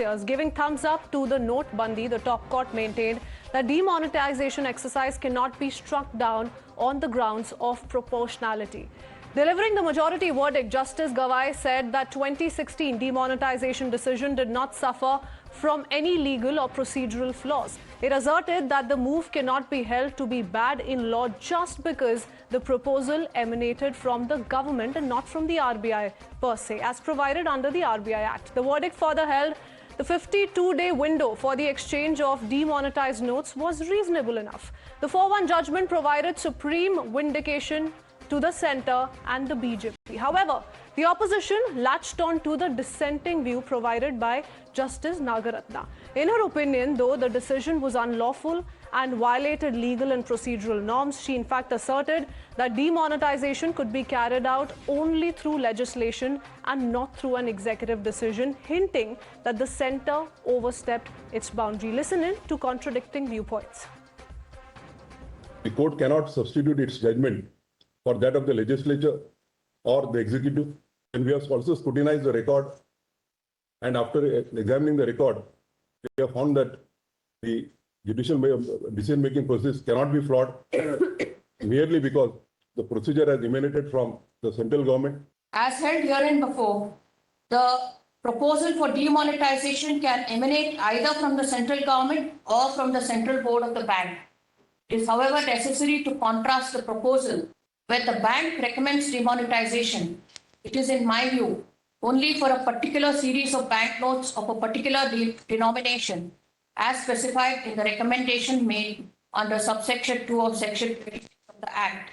years. Giving thumbs up to the Notebandi, the top court maintained that demonetization exercise cannot be struck down on the grounds of proportionality. Delivering the majority verdict, Justice Gawai said that 2016 demonetization decision did not suffer from any legal or procedural flaws. It asserted that the move cannot be held to be bad in law just because the proposal emanated from the government and not from the RBI per se, as provided under the RBI Act. The verdict further held the 52-day window for the exchange of demonetized notes was reasonable enough. The 4-1 judgment provided supreme vindication to the centre and the BJP. However, the opposition latched on to the dissenting view provided by Justice Nagaratna. In her opinion, though the decision was unlawful and violated legal and procedural norms, she in fact asserted that demonetization could be carried out only through legislation and not through an executive decision, hinting that the centre overstepped its boundary. Listen in to contradicting viewpoints. The court cannot substitute its judgment for that of the legislature or the executive. And we have also scrutinized the record, and after examining the record, we have found that the judicial decision-making process cannot be flawed merely because the procedure has emanated from the central government. As held herein before, the proposal for demonetization can emanate either from the central government or from the central board of the bank. It is, however, necessary to contrast the proposal where the bank recommends demonetization. It is, in my view, only for a particular series of banknotes of a particular denomination, as specified in the recommendation made under subsection 2 of section 26 of the Act.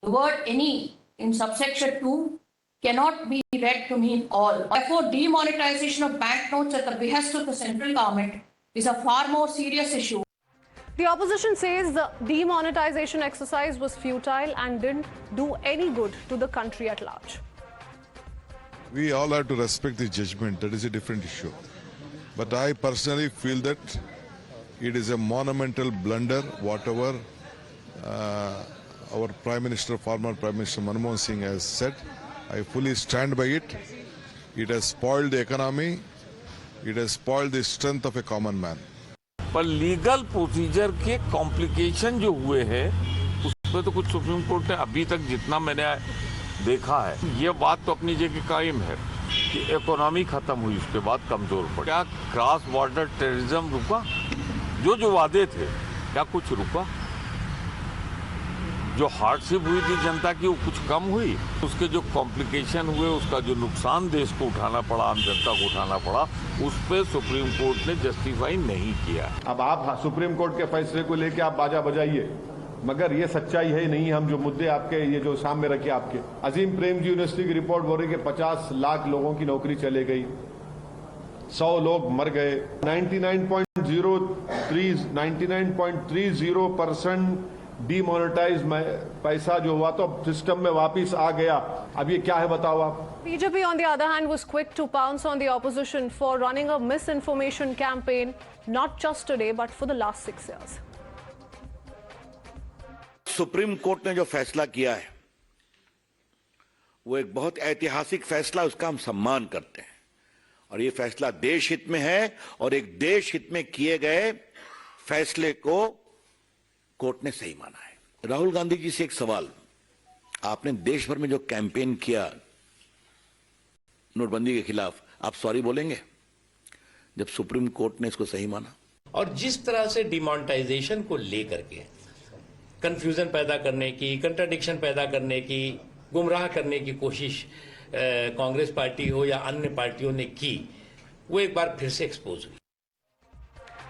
The word any in subsection 2 cannot be read to mean all. Therefore, demonetization of banknotes at the behest of the central government is a far more serious issue. The opposition says the demonetization exercise was futile and didn't do any good to the country at large. We all have to respect the judgment. That is a different issue. But I personally feel that it is a monumental blunder, whatever our Prime Minister, former Prime Minister Manmohan Singh has said. I fully stand by it. It has spoiled the economy. It has spoiled the strength of a common man. पर legal procedure के complication जो हुए हैं उसमें तो कुछ supreme court ने अभी तक जितना मैंने देखा है, ये बात तो अपनी जगह कायम है कि इकोनॉमी खत्म हुई, उसके बाद कमजोर पड़ी। क्या क्रॉस बॉर्डर टेररिज्म रुका? जो वादे थे क्या कुछ रुका? जो हार्डशिप हुई थी जनता की वो कुछ कम हुई? उसके जो कॉम्प्लिकेशन हुए, उसका जो नुकसान देश को उठाना पड़ा, आम जनता को उठाना पड़ा, उस पर सुप्रीम कोर्ट ने जस्टिफाई नहीं किया। अब आप सुप्रीम कोर्ट के फैसले को लेकर आप बाजा बजाइए, मगर ये सच्चाई है नहीं। हम जो मुद्दे आपके ये जो सामने रखे आपके, अजीम प्रेमजी यूनिवर्सिटी की रिपोर्ट बोल रही है कि 50 लाख लोगों की नौकरी चले गई, 100 लोग मर गए, 99.30% डीमोनेटाइज पैसा जो हुआ तो सिस्टम में वापस आ गया। अब ये क्या है बताओ आप। BJP on the other hand was quick to pounce on the opposition for running a misinformation campaign not just today but for the last 6 years. Supreme court ने जो फैसला किया है वो एक बहुत ऐतिहासिक फैसला, उसका हम सम्मान करते हैं और ये फैसला देश हित में है और एक देश हित में किए गए फैसले को कोर्ट ने सही माना है। राहुल गांधी जी से एक सवाल, आपने देश भर में जो कैंपेन किया नोटबंदी के खिलाफ, आप सॉरी बोलेंगे जब सुप्रीम कोर्ट ने इसको सही माना? और जिस तरह से डिमोनेटाइजेशन को लेकर के कंफ्यूजन पैदा करने की, कंट्राडिक्शन पैदा करने की, गुमराह करने की कोशिश कांग्रेस पार्टी हो या अन्य पार्टियों ने की, वो एक बार फिर से एक्सपोज हुई।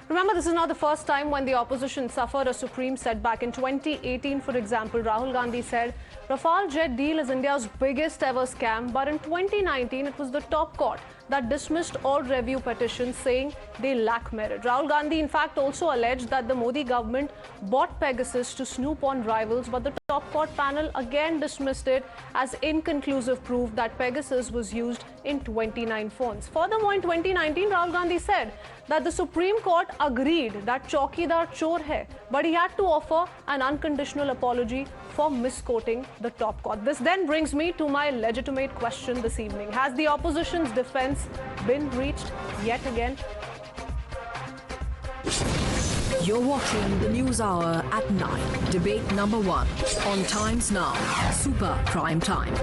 Remember, this is not the first time when the opposition suffered a supreme setback. In 2018, for example, Rahul Gandhi said Rafale jet deal is India's biggest ever scam. But in 2019, it was the top court that dismissed all review petitions, saying they lack merit. Rahul Gandhi, in fact, also alleged that the Modi government bought Pegasus to snoop on rivals, but the top court panel again dismissed it as inconclusive proof that Pegasus was used in 29 phones. Furthermore, in 2019, Rahul Gandhi said that the Supreme Court agreed that Chaukidar chor hai, but he had to offer an unconditional apology for misquoting the top court. This then brings me to my legitimate question this evening. Has the opposition's defense been reached yet again? You're watching the News Hour at 9. Debate number 1 on Times Now. Super Prime Time.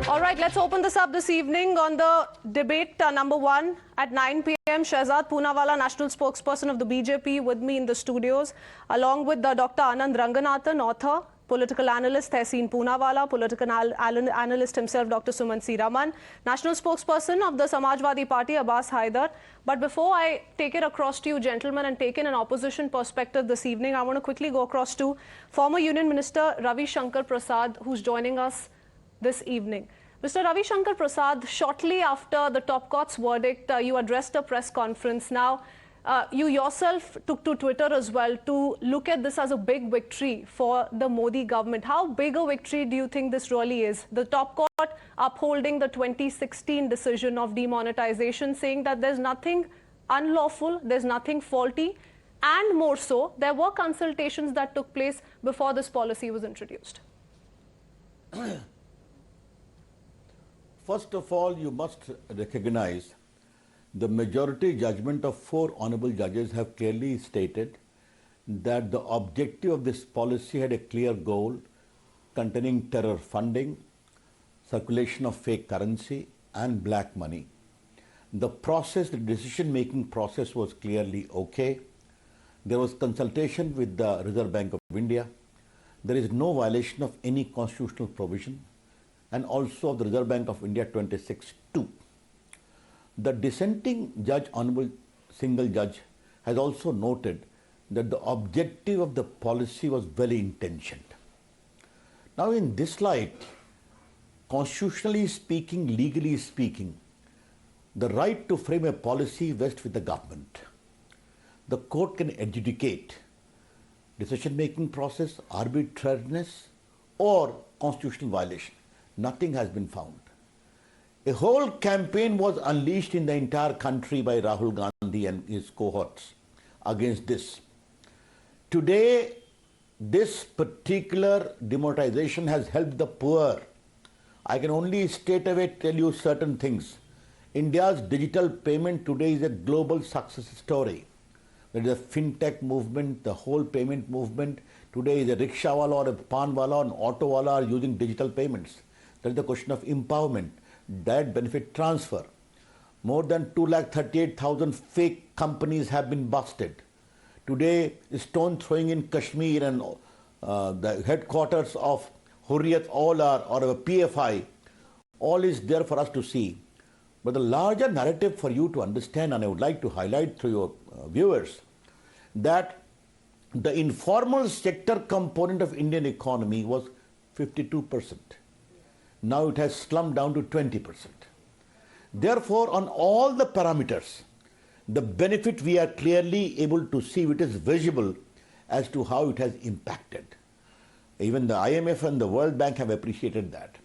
All right, let's open this up this evening on the debate number 1 at 9 p.m. Shehzad Poonawalla, national spokesperson of the BJP, with me in the studios, along with Dr. Anand Ranganathan, author, political analyst Tehseen Poonawalla, political analyst himself Dr. Suman C. Raman, national spokesperson of the Samajwadi Party Abbas Haidar. But before I take it across to you gentlemen and take in an opposition perspective this evening, I want to quickly go across to former Union Minister Ravi Shankar Prasad, who's joining us this evening. Mr. Ravi Shankar Prasad, shortly after the top court's verdict, you addressed a press conference. Now, you yourself took to Twitter as well to look at this as a big victory for the Modi government. How big a victory do you think this really is? The top court upholding the 2016 decision of demonetization, saying that there's nothing unlawful, there's nothing faulty, and more so, there were consultations that took place before this policy was introduced. First of all, you must recognize the majority judgment of 4 honorable judges have clearly stated that the objective of this policy had a clear goal containing terror funding, circulation of fake currency and black money. The process, the decision-making process was clearly okay. There was consultation with the Reserve Bank of India. There is no violation of any constitutional provision, and also of the Reserve Bank of India 26(2). The dissenting judge, honorable single judge, has also noted that the objective of the policy was well intentioned. Now, in this light, constitutionally speaking, legally speaking, the right to frame a policy rests with the government. The court can adjudicate decision-making process, arbitrariness, or constitutional violation. Nothing has been found. A whole campaign was unleashed in the entire country by Rahul Gandhi and his cohorts against this. Today, this particular demonetization has helped the poor. I can only straight away tell you certain things. India's digital payment today is a global success story. There is a fintech movement, the whole payment movement. Today is a rickshawala or a panwala or an autowala are using digital payments. That is the question of empowerment. Direct benefit transfer. More than 238,000 fake companies have been busted. Today, stone throwing in Kashmir and the headquarters of Hurriyat or a PFI, all is there for us to see. But the larger narrative for you to understand, and I would like to highlight to your viewers, that the informal sector component of Indian economy was 52%. Now it has slumped down to 20%. Therefore, on all the parameters, the benefit we are clearly able to see, it is visible as to how it has impacted. Even the IMF and the World Bank have appreciated that.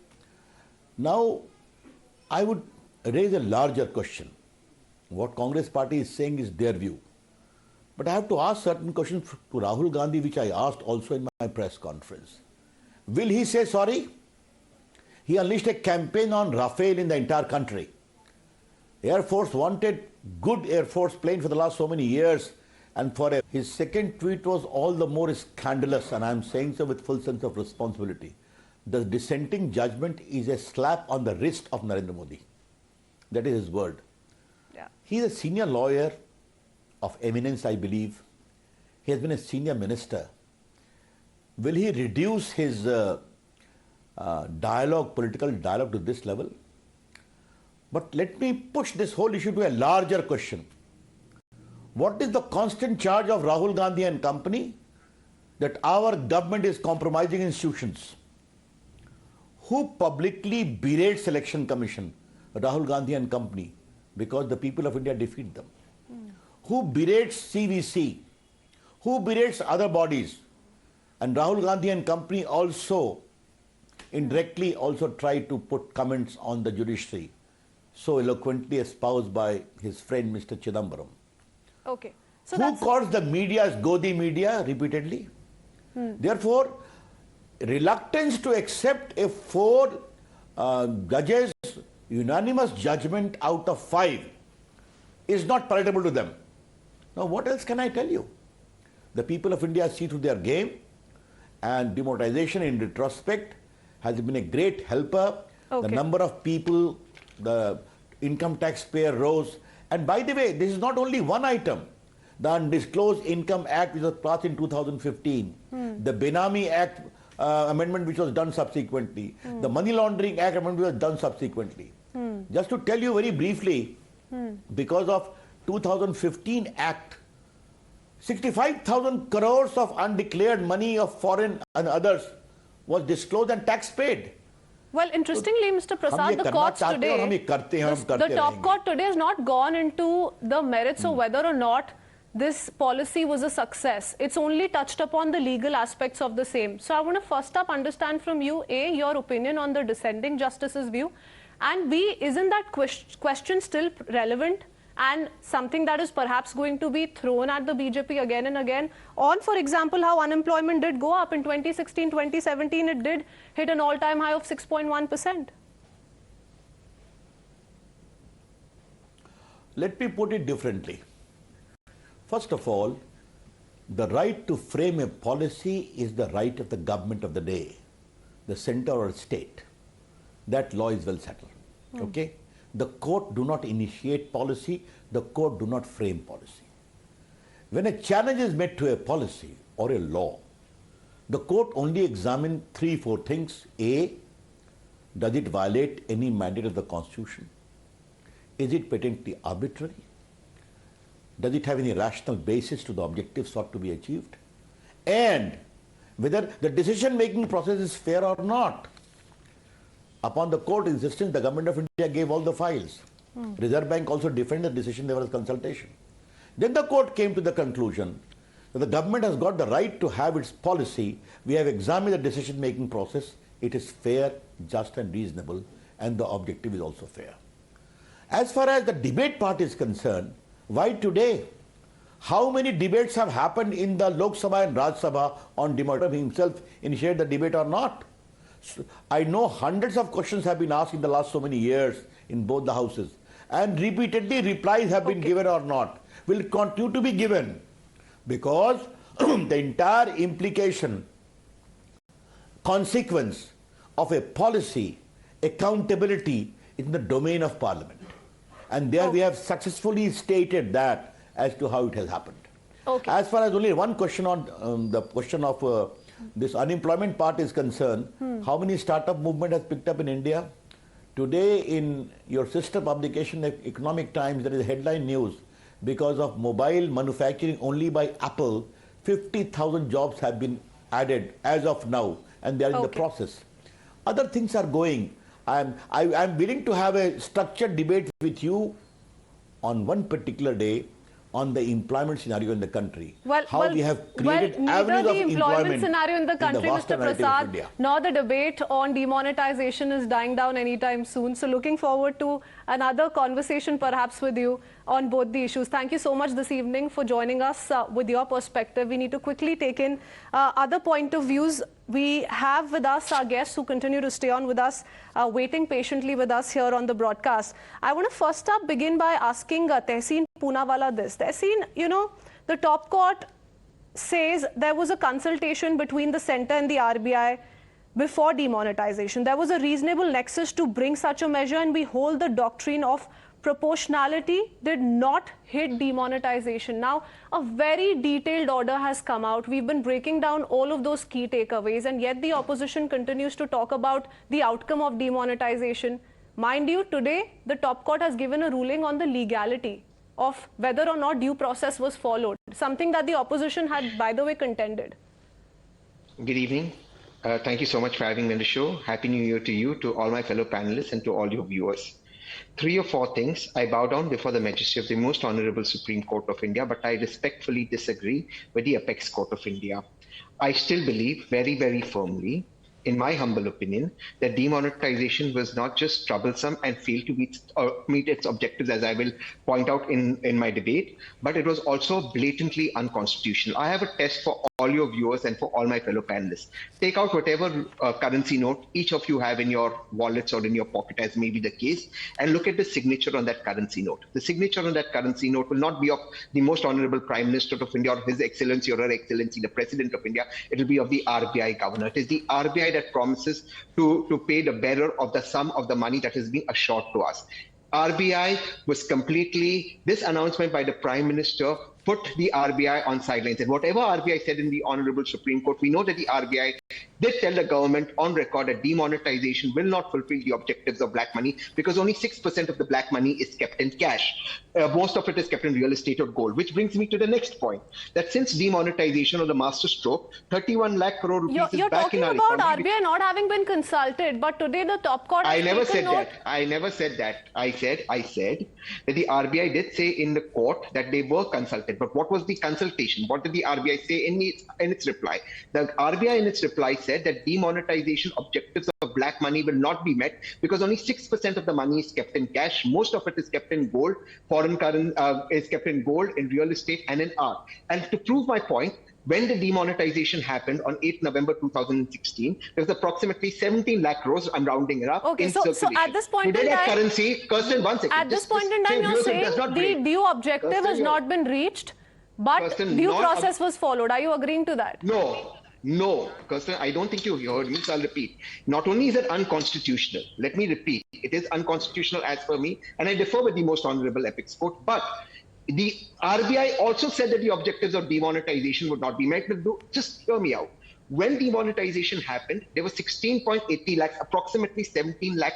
Now, I would raise a larger question. What Congress party is saying is their view. But I have to ask certain questions to Rahul Gandhi, which I asked also in my press conference. Will he say sorry? He unleashed a campaign on Rafale in the entire country. Air Force wanted good Air Force plane for the last so many years, and his second tweet was all the more scandalous, and I am saying so with full sense of responsibility. The dissenting judgment is a slap on the wrist of Narendra Modi. That is his word. Yeah. He is a senior lawyer of eminence, I believe. He has been a senior minister. Will he reduce his political dialogue to this level? But let me push this whole issue to a larger question. What is the constant charge of Rahul Gandhi and company? That our government is compromising institutions. Who publicly berates Election Commission? Rahul Gandhi and company, because the people of India defeat them. Who berates CVC? Who berates other bodies? And Rahul Gandhi and company also indirectly also try to put comments on the judiciary. so eloquently espoused by his friend Mr. Chidambaram. Okay. So Who calls the media as Godi media repeatedly? Therefore, reluctance to accept a 4 judges unanimous judgment out of 5 is not palatable to them. Now, what else can I tell you? The people of India see through their game, and demonetization in retrospect has been a great helper. Okay. The number of people, the income tax payer rose. And by the way, this is not only one item. The Undisclosed Income Act, which was passed in 2015, the Benami Act amendment, which was done subsequently, the Money Laundering Act amendment, which was done subsequently. Just to tell you very briefly, because of 2015 Act, 65,000 crores of undeclared money of foreign and others was disclosed and tax paid. Well, interestingly, Mr. Prasad, the courts today, the top court today has not gone into the merits of whether or not this policy was a success. It's only touched upon the legal aspects of the same. So I want to first up understand from you, A, your opinion on the dissenting justice's view, and B, isn't that question still relevant and something that is perhaps going to be thrown at the BJP again and again on, for example, how unemployment did go up in 2016, 2017, it did hit an all-time high of 6.1%. Let me put it differently. First of all, the right to frame a policy is the right of the government of the day, the center or state. That law is well settled. Okay? The court do not initiate policy, the court do not frame policy. When a challenge is made to a policy or a law, the court only examines 3-4 things. A, does it violate any mandate of the Constitution? Is it patently arbitrary? Does it have any rational basis to the objectives sought to be achieved? And whether the decision-making process is fair or not. Upon the court insistence, the government of India gave all the files. Reserve Bank also defended the decision, there was consultation. Then the court came to the conclusion that the government has got the right to have its policy. We have examined the decision-making process. It is fair, just and reasonable, and the objective is also fair. As far as the debate part is concerned, why today? How many debates have happened in the Lok Sabha and Raj Sabha on demonetization? Himself initiated the debate or not? So I know hundreds of questions have been asked in the last so many years in both the houses, and repeatedly replies have been given or not, will continue to be given, because the entire implication, consequence of a policy, accountability is in the domain of Parliament. And there we have successfully stated that as to how it has happened. Okay. As far as only one question on the question of this unemployment part is concerned, how many startup movement has picked up in India? Today in your sister publication, Economic Times, there is a headline news. Because of mobile manufacturing only by Apple, 50,000 jobs have been added as of now, and they are in the process. Other things are going. I'm willing to have a structured debate with you on one particular day on the employment scenario in the country. We have created avenues of employment scenario in the country, Mr. Prasad, nor the debate on demonetization is dying down anytime soon. So looking forward to another conversation perhaps with you on both the issues. Thank you so much this evening for joining us with your perspective. We need to quickly take in other point of views. We have with us our guests who continue to stay on with us, waiting patiently with us here on the broadcast. I want to first up begin by asking Tehseen Poonawala this. Tehseen, you know, the top court says there was a consultation between the centre and the RBI before demonetization. There was a reasonable nexus to bring such a measure, and we hold the doctrine of proportionality did not hit demonetization. Now, a very detailed order has come out. We've been breaking down all of those key takeaways, and yet the opposition continues to talk about the outcome of demonetization. Mind you, today, the top court has given a ruling on the legality of whether or not due process was followed, something that the opposition had, by the way, contended. Good evening. Thank you so much for having me on the show. Happy New Year to you, to all my fellow panelists, and to all your viewers. 3 or 4 things. I bow down before the majesty of the most honorable Supreme Court of India, but I respectfully disagree with the apex court of India. I still believe very, very firmly in my humble opinion, that demonetization was not just troublesome and failed to meet its objectives, as I will point out in my debate, but it was also blatantly unconstitutional. I have a test for all your viewers and for all my fellow panelists. Take out whatever currency note each of you have in your wallets or in your pocket, as may be the case, and look at the signature on that currency note. The signature on that currency note will not be of the most honorable Prime Minister of India or His Excellency or Her Excellency, the President of India. It will be of the RBI governor. It is the RBI that promises to pay the bearer of the sum of the money that has been assured to us. RBI was completely, this announcement by the Prime Minister put the RBI on sidelines. And whatever RBI said in the Honorable Supreme Court, we know that the RBI did tell the government on record that demonetization will not fulfill the objectives of black money because only 6% of the black money is kept in cash. Most of it is kept in real estate or gold, which brings me to the next point, that since demonetization of the master stroke, 31 lakh crore rupees You're is back in our talking about economy. RBI not having been consulted, but today the top court has I never said taken note. that. I never said that. I said that the RBI did say in the court that they were consulted. But what was the consultation? What did the RBI say in its reply? The RBI in its reply said that demonetization objectives of black money will not be met because only 6% of the money is kept in cash. Most of it is kept in gold, foreign currency is kept in gold, in real estate, and in art. And to prove my point, when the demonetization happened on 8th November 2016, there was approximately 17 lakh crores, I'm rounding it up, Okay, in so circulation. at this point Today in that time, currency, Kirsten, one second. at this point in time, you're saying the due objective has not been reached, but Kirsten, due not process was followed. Are you agreeing to that? No, Kirsten, I don't think you heard me, so I'll repeat. Not only is it unconstitutional, let me repeat, it is unconstitutional as per me, and I differ with the most honorable apex court, but the RBI also said that the objectives of demonetization would not be met. Just hear me out. When demonetization happened, there was 16.80 lakhs, approximately 17 lakh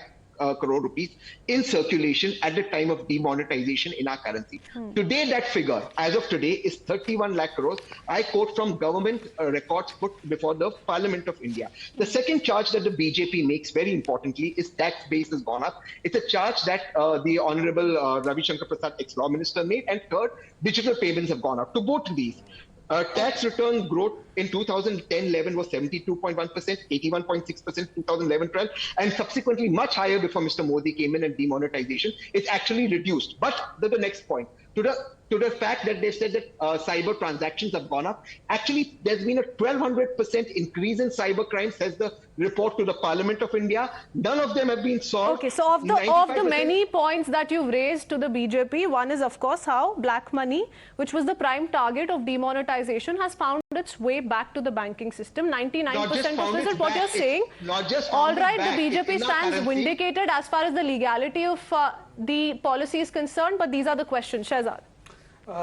crore rupees in circulation at the time of demonetization in our currency. Today, that figure, as of today, is 31 lakh crores. I quote from government records put before the Parliament of India. The second charge that the BJP makes, very importantly, is tax base has gone up. It's a charge that the Honorable Ravi Shankar Prasad, ex-law minister, made. And third, digital payments have gone up. To both these, tax return growth in 2010-11 was 72.1%, 81.6% 2011-12, and subsequently much higher before Mr. Modi came in and demonetization. It's actually reduced. But the next point, to the fact that they said that cyber transactions have gone up, actually there's been a 1200% increase in cyber crime, says the report to the Parliament of India. None of them have been solved. Okay, so of the many points that you've raised to the BJP, one is of course how black money, which was the prime target of demonetization, has found its way back to the banking system. 99% of this is what you're saying. All right, the BJP stands vindicated as far as the legality of the policy is concerned, but these are the questions. Shehzad.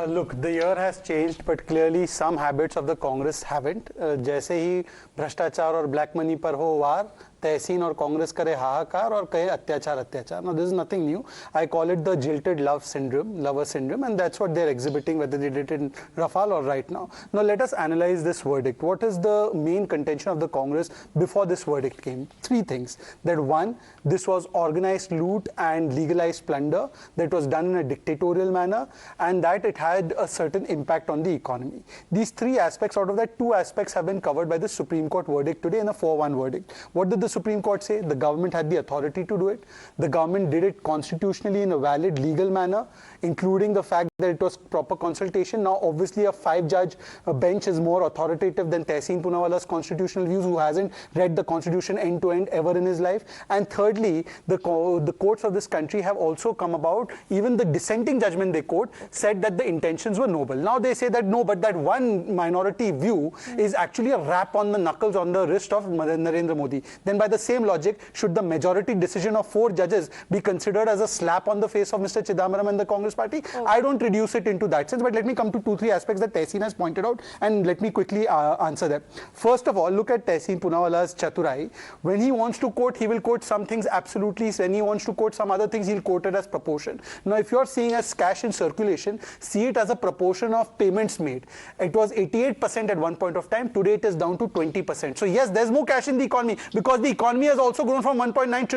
Look, the year has changed, but clearly some habits of the Congress haven't. जैसे ही भ्रष्टाचार और black money पर हो वार, तहसीन और कांग्रेस करे हाहाकार और कहे अत्याचार. Now, this is nothing new. I call it the jilted lover syndrome, and that's what they're exhibiting, whether they did it in Rafale or right now. Now, let us analyze this verdict. What is the main contention of the Congress before this verdict came? Three things. That one, this was organized loot and legalized plunder that was done in a dictatorial manner, and that it had a certain impact on the economy. These three aspects, out of that, two aspects have been covered by the Supreme Court verdict today in a 4-1 verdict. What did the Supreme Court say? The government had the authority to do it. The government did it constitutionally in a valid legal manner, including the fact that it was proper consultation. Now, obviously, a 5-judge bench is more authoritative than Tehseen Poonawala's constitutional views, who hasn't read the constitution end to end ever in his life. And thirdly, the courts of this country have also come about, even the dissenting judgment they quote said that the intentions were noble. Now they say that no, but that one minority view is actually a rap on the knuckles, on the wrist of Narendra Modi. Then by the same logic, should the majority decision of 4 judges be considered as a slap on the face of Mr. Chidambaram and the Congress party? I don't reduce it into that sense, but let me come to 2-3 aspects that Tehseen has pointed out, and let me quickly answer them. First of all, look at Tehseen Poonawala's chaturai. When he wants to quote, he will quote some things absolutely. When he wants to quote some other things, he'll quote it as proportion. Now, if you're seeing as cash in circulation, see it as a proportion of payments made. It was 88% at one point of time. Today, it is down to 20%. So yes, there's more cash in the economy because the economy has also grown from 1.9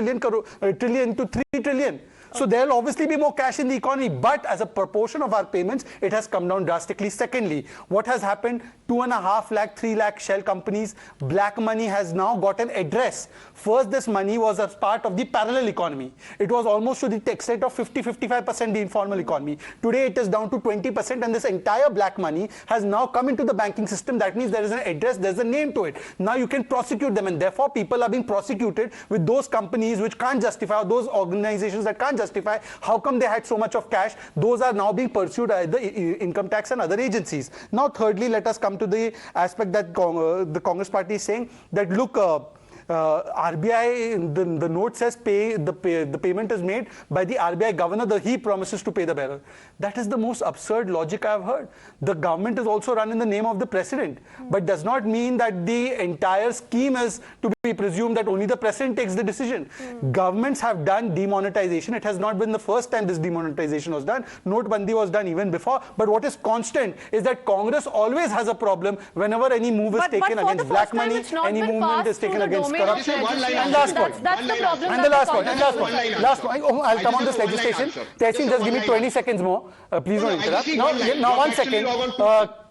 trillion to 3 trillion. So there will obviously be more cash in the economy, but as a proportion of our payments, it has come down drastically. Secondly, what has happened? 2.5 lakh, 3 lakh shell companies, black money has now got an address. First, this money was as part of the parallel economy. It was almost to the extent of 50-55% the informal economy. Today, it is down to 20%, and this entire black money has now come into the banking system. That means there is an address, there's a name to it. Now you can prosecute them, and therefore people are being prosecuted with those companies which can't justify, or those organizations that can't justify how come they had so much of cash. Those are now being pursued by the income tax and other agencies. Now, thirdly, let us come to the aspect that the Congress party is saying that, look, RBI, the note says the payment is made by the RBI governor, he promises to pay the bearer. That is the most absurd logic I have heard. The government is also run in the name of the president, but does not mean that the entire scheme is to be presumed that only the president takes the decision. Governments have done demonetization. It has not been the first time this demonetization was done. Notebandi was done even before. But what is constant is that Congress always has a problem whenever any move is taken against black money, any movement is taken against corruption. And last point. That's the problem. And the last point. Oh, I'll come on this legislation. Tehseen, just give me 20 seconds more. Please don't interrupt. Now 1 second.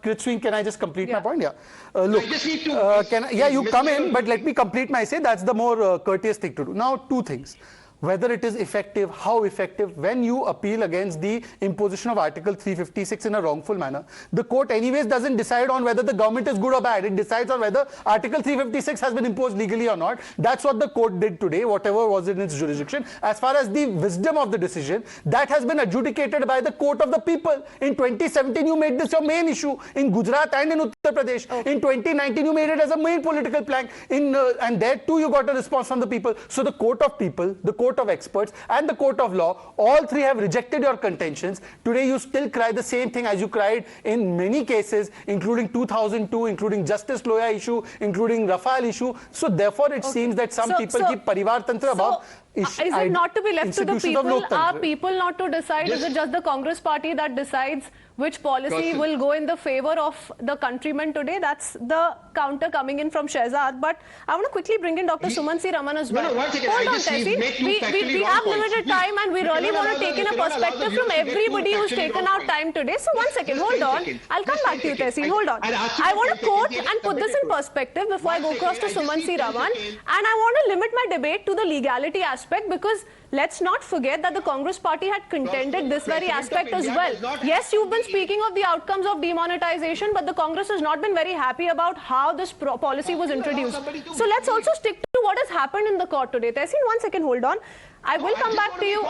Kritsween, can I just complete my point? Yeah. Look, you come in, but let me complete my say. That's the more courteous thing to do. Now, two things. Whether it is effective, how effective, when you appeal against the imposition of Article 356 in a wrongful manner, the court anyways doesn't decide on whether the government is good or bad. It decides on whether Article 356 has been imposed legally or not. That's what the court did today, whatever was in its jurisdiction. As far as the wisdom of the decision, that has been adjudicated by the court of the people. In 2017, you made this your main issue in Gujarat and in Uttar Pradesh. In 2019, you made it as a main political plank. And there too, you got a response from the people. So the court of people, the court of experts and the court of law, all three have rejected your contentions. Today you still cry the same thing as you cried in many cases, including 2002, including Justice Loya issue, including Rafale issue. So therefore it seems that some people keep Parivar Tantra above. Is it not to be left to the people? Are people not to decide? Is it just the Congress party that decides which policy will go in the favor of the countrymen today? That's the counter coming in from Shehzad. But I want to quickly bring in Dr. Suman C. Raman as well. Hold on, Tehseen. We have limited time and we really want to take in a perspective from everybody who's taken out time today. So 1 second, hold on. I'll come back to you, Tehseen. Hold on. I want to quote and put this in perspective before I go across to Suman C. Raman. And I want to limit my debate to the legality aspect, because let's not forget that the Congress party had contended this very aspect as well. Yes, you've been speaking of the outcomes of demonetization, but the Congress has not been very happy about how this policy was introduced. So let's also stick to what has happened in the court today. Tehseen, 1 second, hold on. I will come back to you.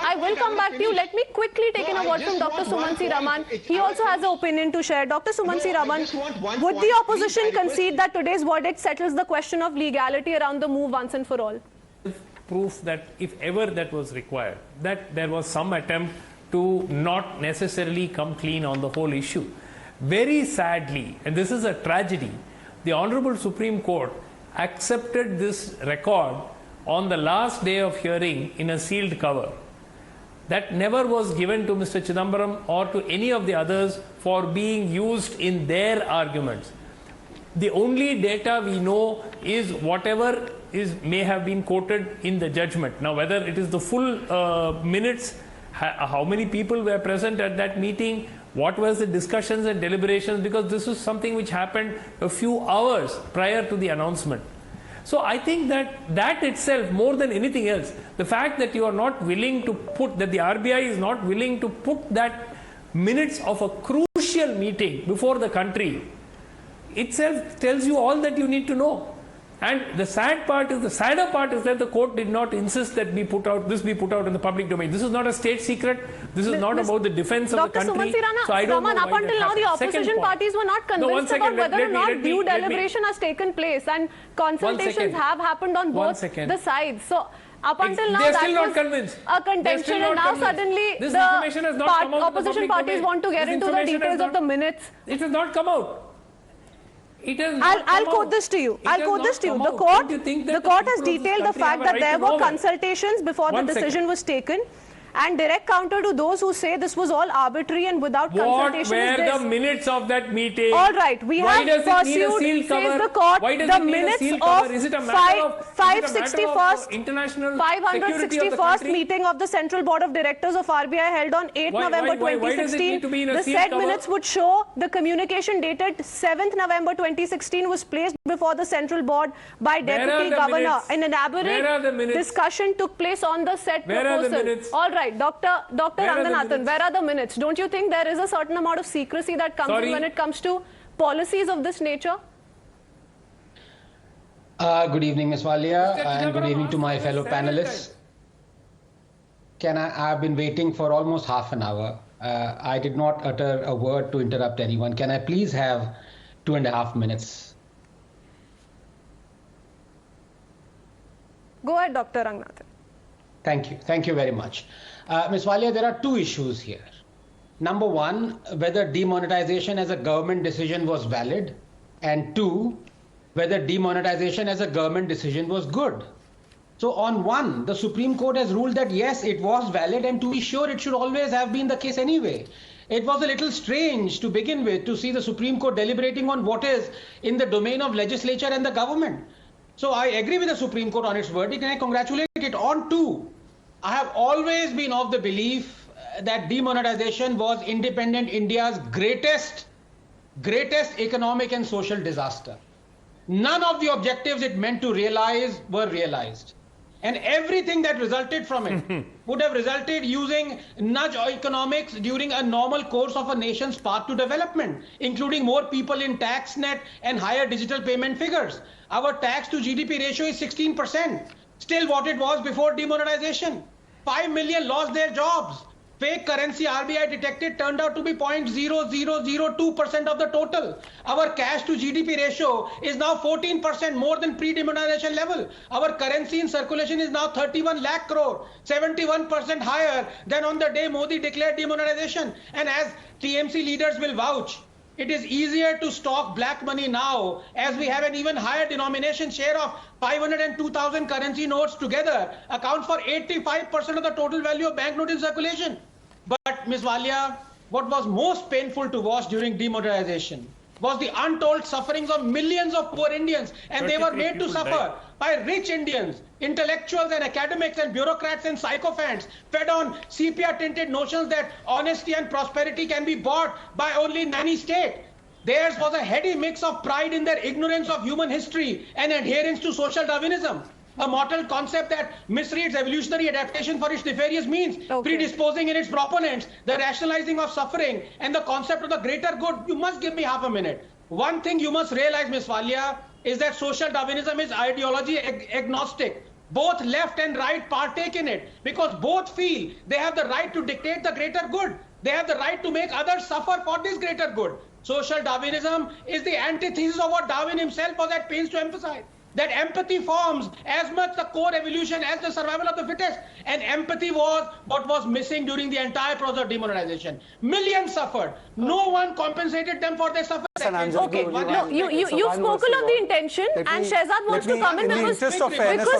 Let me quickly take in a word from Dr. Suman C. Raman. He also has an opinion to share. Dr. Suman C. Raman, would the opposition concede that today's verdict settles the question of legality around the move once and for all? Proof that if ever that was required, that there was some attempt to not necessarily come clean on the whole issue. Very sadly, and this is a tragedy, the Honorable Supreme Court accepted this record on the last day of hearing in a sealed cover. That never was given to Mr. Chidambaram or to any of the others for being used in their arguments. The only data we know is whatever may have been quoted in the judgment. Now, whether it is the full minutes, how many people were present at that meeting, what was the discussions and deliberations, because this was something which happened a few hours prior to the announcement. So I think that itself, more than anything else, the fact that you are not willing to put, that the RBI is not willing to put that minutes of a crucial meeting before the country, itself tells you all that you need to know. And the sadder part is that the court did not insist that this be put out in the public domain. This is not a state secret. This is not about the defense of the country. So I don't know why up until now, the opposition parties were not convinced about whether or not due deliberation has taken place, and consultations have happened on both the sides. So up until now, that was a contention, and now suddenly the opposition parties want to get into the details of the minutes. It has not come out. I'll quote this to you. The court has detailed the fact that there were consultations before the decision was taken. And direct counter to those who say this was all arbitrary and without What consultation were is this. the minutes of that meeting? All right, we Why have does it need a pursued, seal says cover? the court, Why does the it need a minutes seal of cover? Is it a matter of 561st international security of the 561st country? meeting of the Central Board of Directors of RBI held on 8th November why does it need 2016. to be in a The seal said cover? minutes would show the communication dated 7th November 2016 was placed before the Central Board by Deputy Governor. Minutes? An elaborate discussion took place on the said Where are the proposal. minutes? All right, Dr. Ranganathan, where are the minutes? Don't you think there is a certain amount of secrecy that comes in when it comes to policies of this nature? Good evening, Ms. Walia, and good evening to my fellow panelists. I've been waiting for almost half an hour. I did not utter a word to interrupt anyone. Can I please have 2.5 minutes? Go ahead, Dr. Ranganathan. Thank you. Thank you very much. Ms. Walia, there are two issues here. Number one, whether demonetization as a government decision was valid, and two, whether demonetization as a government decision was good. So on one, the Supreme Court has ruled that yes, it was valid, and to be sure, it should always have been the case anyway. It was a little strange to begin with to see the Supreme Court deliberating on what is in the domain of legislature and the government. So I agree with the Supreme Court on its verdict, and I congratulate it. On two, I have always been of the belief that demonetization was independent India's greatest economic and social disaster. None of the objectives it meant to realize were realized. And everything that resulted from it would have resulted using nudge economics during a normal course of a nation's path to development, including more people in tax net and higher digital payment figures. Our tax to GDP ratio is 16%, still what it was before demonetization. 5 million lost their jobs. Fake currency RBI detected turned out to be 0.0002% of the total. Our cash to GDP ratio is now 14% more than pre-demonetization level. Our currency in circulation is now 31 lakh crore, 71% higher than on the day Modi declared demonetization. And as TMC leaders will vouch, it is easier to stock black money now as we have an even higher denomination share of 502,000 currency notes together account for 85% of the total value of banknote in circulation. But Ms. Walia, what was most painful to watch during demonetization was the untold sufferings of millions of poor Indians, and they were made to suffer by rich Indians, intellectuals and academics and bureaucrats and sycophants fed on sepia-tinted notions that honesty and prosperity can be bought by only nanny state. Theirs was a heady mix of pride in their ignorance of human history and adherence to social Darwinism, a mortal concept that misreads evolutionary adaptation for its nefarious means, predisposing in its proponents the rationalizing of suffering and the concept of the greater good. You must give me half a minute. One thing you must realize, Ms. Walia, is that social Darwinism is ideology agnostic. Both left and right partake in it because both feel they have the right to dictate the greater good. They have the right to make others suffer for this greater good. Social Darwinism is the antithesis of what Darwin himself was at pains to emphasize. That empathy forms as much the core evolution as the survival of the fittest. And empathy was what was missing during the entire process of demonetization. Millions suffered. No one compensated them for their suffering. Okay, no, you've spoken of the intention, and Shehzad wants to come in because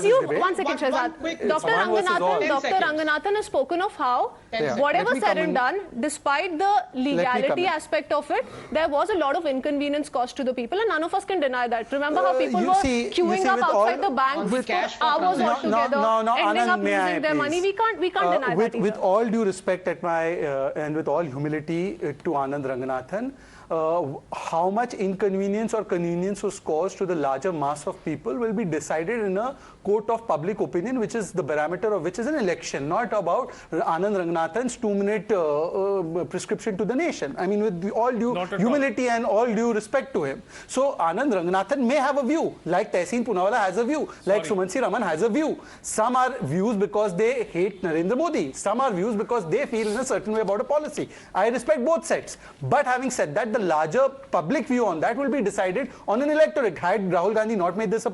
you. One second, Shehzad. Dr. Ranganathan has spoken of how whatever said and done, despite the legality aspect of it, there was a lot of inconvenience caused to the people, and none of us can deny that. Remember how people were queuing up outside the bank for hours altogether, ending up losing their money. We can't deny that either. With all due respect and with all humility to Anand Ranganathan, how much inconvenience or convenience was caused to the larger mass of people will be decided in a court of public opinion, which is the barometer of which is an election, not about Anand Ranganathan's 2-minute prescription to the nation. I mean, with all due humility and all due respect to him. So Anand Ranganathan may have a view, like Tehseen Poonawalla has a view, like Sumansi Raman has a view. Some are views because they hate Narendra Modi. Some are views because they feel in a certain way about a policy. I respect both sides. But having said that, the larger public view on that will be decided on an electorate. Had Rahul Gandhi not made this a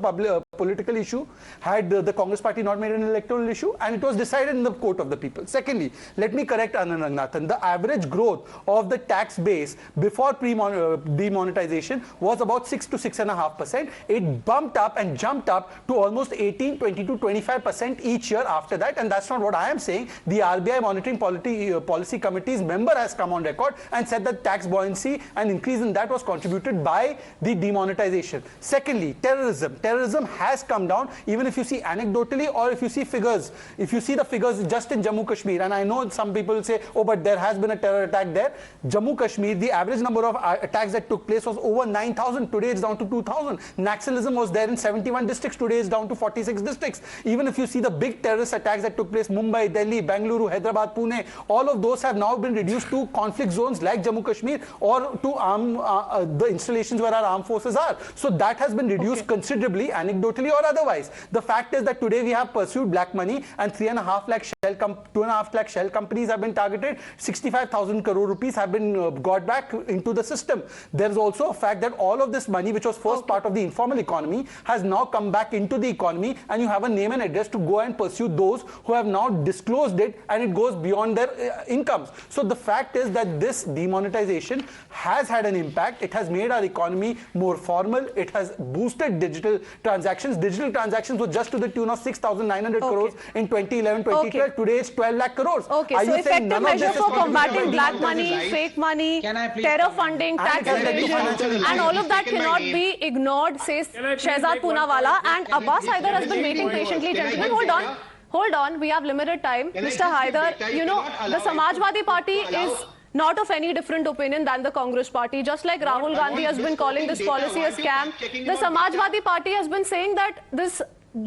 political issue had the Congress party not made an electoral issue, and it was decided in the court of the people. Secondly, let me correct Anand Ranganathan. The average growth of the tax base before demonetization was about 6 to 6.5%. It bumped up and jumped up to almost 18, 22, 25% each year after that, and that's not what I am saying. The RBI Monitoring Policy Committee's member has come on record and said that tax buoyancy and increase in that was contributed by the demonetization. Secondly, terrorism. Terrorism has come down, even if you see anecdotally or if you see figures. If you see the figures just in Jammu Kashmir, and I know some people say, oh, but there has been a terror attack there. Jammu Kashmir, the average number of attacks that took place was over 9,000. Today it's down to 2,000. Naxalism was there in 71 districts. Today it's down to 46 districts. Even if you see the big terrorist attacks that took place, Mumbai, Delhi, Bengaluru, Hyderabad, Pune, all of those have now been reduced to conflict zones like Jammu Kashmir or to the installations where our armed forces are. So that has been reduced considerably, anecdotally or otherwise. The fact is that today we have pursued black money and 2.5 lakh shell companies have been targeted. 65,000 crore rupees have been got back into the system. There is also a fact that all of this money, which was first part of the informal economy, has now come back into the economy, and you have a name and address to go and pursue those who have now disclosed it, and it goes beyond their incomes. So the fact is that this demonetization has had an impact. It has made our economy more formal. It has boosted digital transactions. Digital transactions were just to the tune of 6,900 crores in 2011-2012. Today it's 12 lakh crores. Okay, so effective measure for combating black money, fake money, terror funding, tax evasion, and all of that cannot be ignored, says Shehzad Poonawalla. And Abbas Haider has been waiting patiently. Gentlemen, hold on. We have limited time. Mr. Haider, you know, the Samajwadi Party is not of any different opinion than the Congress party. Just like Rahul Gandhi has been calling this policy a scam, the Samajwadi Party has been saying that this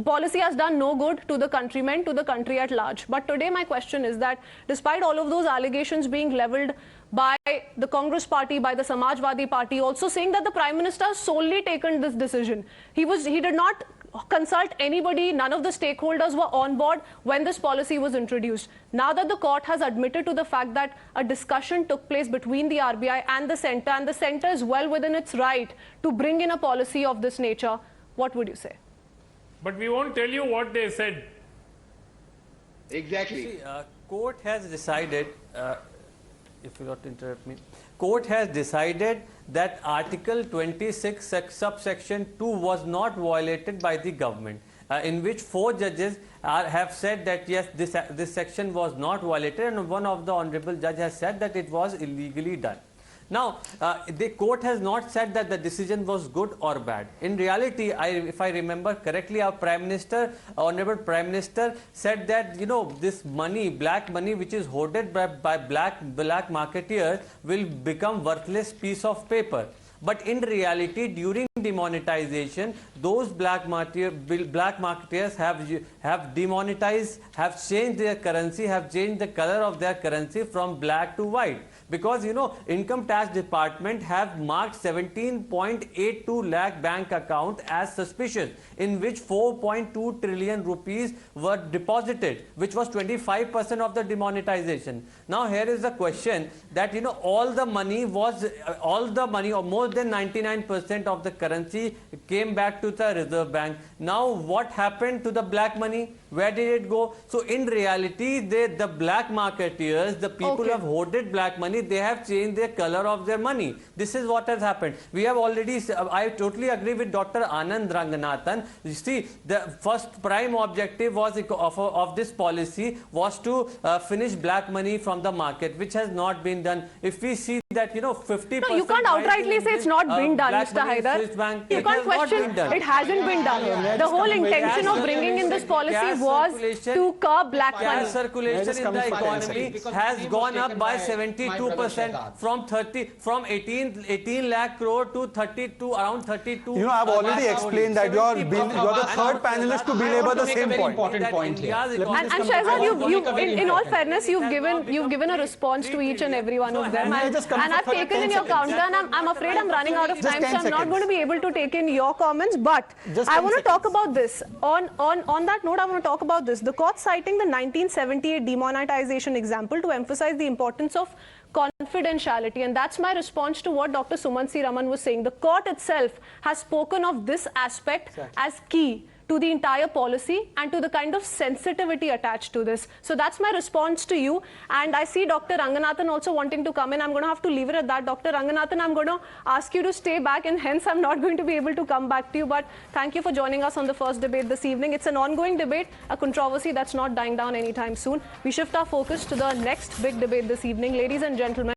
policy has done no good to the countrymen, to the country at large. But today my question is that despite all of those allegations being leveled by the Congress party, by the Samajwadi Party, also saying that the Prime Minister has solely taken this decision. He did not consult anybody, none of the stakeholders were on board when this policy was introduced. Now that the court has admitted to the fact that a discussion took place between the RBI and the centre is well within its right to bring in a policy of this nature, what would you say? But we won't tell you what they said. Exactly. See, court has decided, if you not interrupt me, court has decided that Article 26 subsection 2 was not violated by the government, in which 4 judges have said that yes, this section was not violated, and one of the honorable judge has said that it was illegally done. Now, the court has not said that the decision was good or bad. In reality, if I remember correctly, our Prime Minister, Honorable Prime Minister, said that, you know, this money, black money, which is hoarded by black marketeers, will become worthless piece of paper. But in reality, during demonetization, those black marketeers have demonetized, have changed their currency, have changed the color of their currency from black to white. Because, you know, Income Tax Department have marked 17.82 lakh bank account as suspicious, in which 4.2 trillion rupees were deposited, which was 25% of the demonetization. Now here is the question that, you know, all the money or more than 99% of the currency came back to the Reserve Bank. Now what happened to the black money? Where did it go? So in reality, the black marketeers, the people who have hoarded black money, they have changed the color of their money. This is what has happened. We have already, I totally agree with Dr. Anand Ranganathan. You see, the first prime objective was of this policy was to finish black money from the market, which has not been done. If we see that, you know, 50%... No, you can't outrightly say it's not been done, Mr. Haider. You can't question it hasn't been done. The whole intention of bringing in this policy was to curb black money. Cash circulation in the economy has gone up by 72% from 18 lakh crore to around 32. You know, I've already explained that you're the third panelist to belabor the same point. Important point here. And Shehzad, in all fairness, you've given a response to each and every one of them. And I've taken in your counter, and I'm afraid I'm running out of time, so I'm not going to be able to take in your comments. But I want to talk about this. On that note, I want to talk about this. The court citing the 1978 demonetization example to emphasize the importance of confidentiality, and that's my response to what Dr. Sumant C. Raman was saying. The court itself has spoken of this aspect as key to the entire policy and to the kind of sensitivity attached to this. So that's my response to you. And I see Dr. Ranganathan also wanting to come in. I'm going to have to leave it at that. Dr. Ranganathan, I'm going to ask you to stay back, and hence I'm not going to be able to come back to you. But thank you for joining us on the first debate this evening. It's an ongoing debate, a controversy that's not dying down anytime soon. We shift our focus to the next big debate this evening. Ladies and gentlemen,